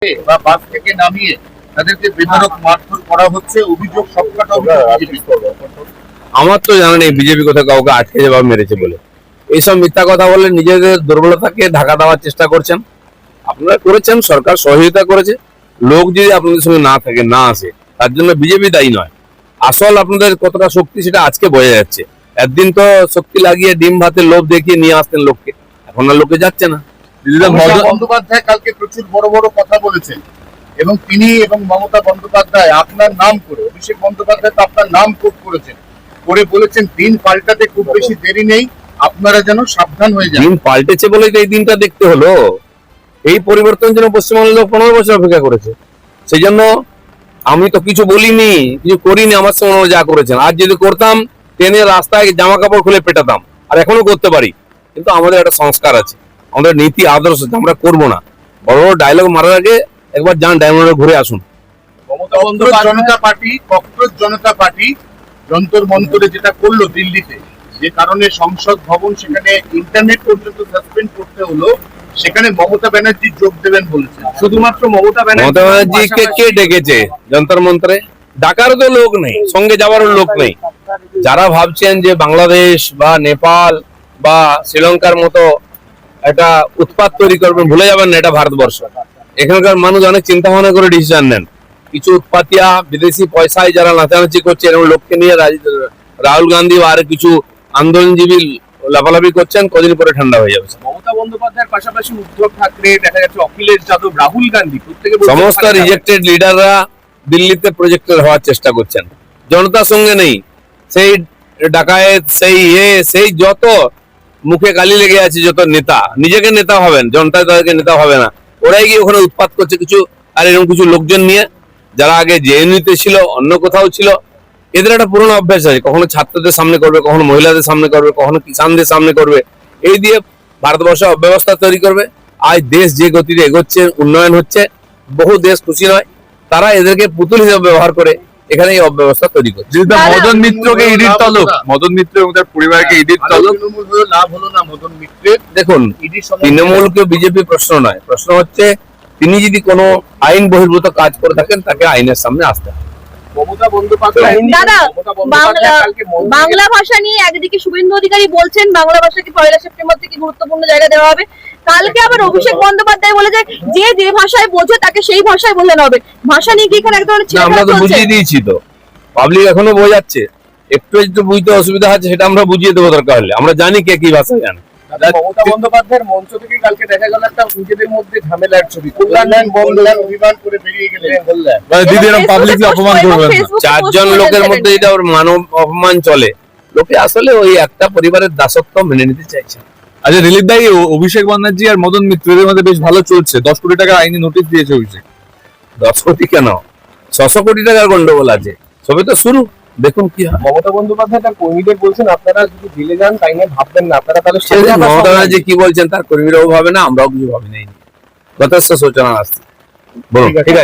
বা বাস থেকে নামিয়ে তাদেরকে বেধড়ক মারধর করা হচ্ছে, অভিযোগ সবকটা আমার তো জানা নেই বিজেপি কোথাও কাউকে আটকে বা মেরেছে বলে। এইসব মিথ্যা কথা বলে নিজেদের দুর্বলতাকে ঢাকা দেওয়ার চেষ্টা করছেন। আপনারা করেছেন, সরকার সহযোগিতা করেছে। লোক যদি আপনাদের সঙ্গে না থাকে, না আসে, তার জন্য বিজেপি দায়ী নয়। আসল আপনাদের কতটা শক্তি সেটা আজকে বোঝা যাচ্ছে। একদিন তো শক্তি লাগিয়ে ডিম ভাতে লোভ দেখিয়ে নিয়ে আসতেন লোককে, এখন আর লোকে যাচ্ছে না। বন্দ্যোপাধ্যায় কালকে প্রচুর বড় বড় কথা বলেছেন এবং তিনি এবং মমতা বন্দ্যোপাধ্যায় আপনার নাম করে, অভিষেক বন্দ্যোপাধ্যায় তো আপনার নাম কোট করেছেন, করে বলেছেন দিন পাল্টাতে খুব বেশি দেরি নেই, আপনারা যেন সাবধান হয়ে যান। দিন পাল্টেছে বলেই তো এই দিনটা দেখতে হলো। এই পরিবর্তন জন্য পশ্চিমবঙ্গের লোক 15 বছর অপেক্ষা করেছে। সেই জন্য আমি তো কিছু বলিনি, কিছু করিনি, আমার সঙ্গে ওনারা যা করেছেন। আর যদি করতাম ট্রেনের রাস্তায় জামা কাপড় খুলে পেটাতাম, আর এখনো করতে পারি। কিন্তু আমাদের একটা সংস্কার আছে, আমাদের নীতি আদর্শ আছে, আমরা করবো না। বড় বড় ডায়লগ মারার আগে একবার যান ডায়মন্ডে ঘুরে আসুন। জনতা পার্টি, ককরোচ জনতা পার্টি যন্তর মন্তরে যেটা করলো দিল্লিতে, যে কারণে সংসদ ভবন সেখানে ইন্টারনেট পর্যন্ত সাসপেন্ড করতে হলো, সেখানে মমতা ব্যানার্জি যোগ দেবেন বলেছেন। শুধুমাত্র মমতা ব্যানার্জিকে কে ডেকেছে যন্তর মন্ত্রে? ডাকারও তো লোক নেই, সঙ্গে যাওয়ারও লোক নেই। যারা ভাবছেন যে বাংলাদেশ বা নেপাল বা শ্রীলঙ্কার মতো একটা উৎপাত তৈরি করবেন, ভুলে যাবেন না এটা ভারতবর্ষ। এখানকার মানুষ অনেক চিন্তা ভাবনা করে ডিসিশন নেন। কিছু উৎপাতিয়া বিদেশি পয়সায় যারা নাচানাচি করছে, এরকম লোককে নিয়ে রাহুল গান্ধী বা আর কিছু আন্দোলনজীবী লাফালাফি করছেন, কদিন পরে ঠান্ডা হয়ে যাবে। মমতা বন্দ্যোপাধ্যায়ের পাশাপাশি উদ্ধব ঠাকরে, দেখা যাচ্ছে অখিলেশ যাদব, রাহুল গান্ধী, সমস্ত রিজেক্টেড লিডাররা দিল্লিতে প্রজেক্টেড হওয়ার চেষ্টা করছেন। জনতার সঙ্গে নেই, সেই ডাকায়েত, সেই যত মুখে গালি লেগে আছে যত নেতা, নিজেকে নেতা হবেন, জনতা তাদেরকে নেতা হবে না। ওরাই গিয়ে ওখানে উৎপাত করছে কিছু, আর এরকম কিছু লোকজন নিয়ে যারা আগে জেএনইউতে ছিল, অন্য কোথাও ছিল। এদের একটা পুরনো অভ্যাস আছে, কখনো ছাত্রদের সামনে করবে, কখনো মহিলাদের সামনে করবে, কখনো কিষানদের সামনে করবে। এই দিয়ে ভারতবর্ষে অব্যবস্থা তৈরি করবে। আজ দেশ যে গতিতে এগোচ্ছে, উন্নয়ন হচ্ছে, বহু দেশ খুশি নয়, তারা এদেরকে পুতুল হিসেবে ব্যবহার করে এখানে এই অব্যবস্থা তৈরি করছে। মদন মিত্রকে ইডির তলব, মদন মিত্র এবং তার পরিবারকে ইডির তলব, লাভ হলো না মদন মিত্রের। দেখুন, তৃণমূলকে বিজেপি প্রশ্ন নয়, প্রশ্ন হচ্ছে তিনি যদি কোনো আইন বহির্ভূত কাজ করে থাকেন, তাকে আইনের সামনে আসতে হবে। বাংলা ভাষা নিয়ে একদিকে শুভেন্দু অধিকারী বলছেন বাংলা ভাষাকে 1 সেপ্টেম্বর থেকে গুরুত্বপূর্ণ জায়গা দেওয়া হবে, কালকে আবার অভিষেক বন্দ্যোপাধ্যায় বলে যে যে ভাষায় বোঝে তাকে সেই ভাষায় বোঝানো হবে। ভাষা নিয়ে কি এখানে এক ধরনের আমরা তো বুঝিয়ে দিয়েছি, তো পাবলিক এখনো বোঝাচ্ছে। একটু একটু বুঝতে অসুবিধা হচ্ছে, সেটা আমরা বুঝিয়ে দেবো দরকার হলে। আমরা জানি কে কি ভাষা জানে। মমতা বন্দ্যোপাধ্যায়ের মঞ্চ থেকে কালকে দেখা গেল একটা নিজেদের মধ্যে ঝামেলার ছবি, অভিমান করে বেরিয়ে গেলেন, চারজন লোকের মধ্যে এটা ওর মানব অপমান চলে। লোকে আসলে ওই একটা পরিবারের দাসত্ব মেনে নিতে চাইছে। আচ্ছা দিলীপ ভাই, অভিষেক ব্যানার্জি আর মদন মিত্রের মধ্যে বেশ ভালো চলছে। 10 কোটি টাকার আইনি নোটিশ দিয়েছে অভিষেক। 10 কোটি কেন, 600 কোটি টাকার গন্ডগোল আছে, সবে তো শুরু, দেখুন কি হয়। মমতা বন্দ্যোপাধ্যায় তার কর্মীদের বলছেন আপনারা যদি জেলে যান তাই নিয়ে ভাববেন না, আপনারা তাহলে মমতা ব্যানার্জি কি বলছেন তার কর্মীরাও ভাবে না, আমরাও কিছু ভাবি নাই। যথেষ্ট সূচনা আসছে, বলুন। ঠিক আছে।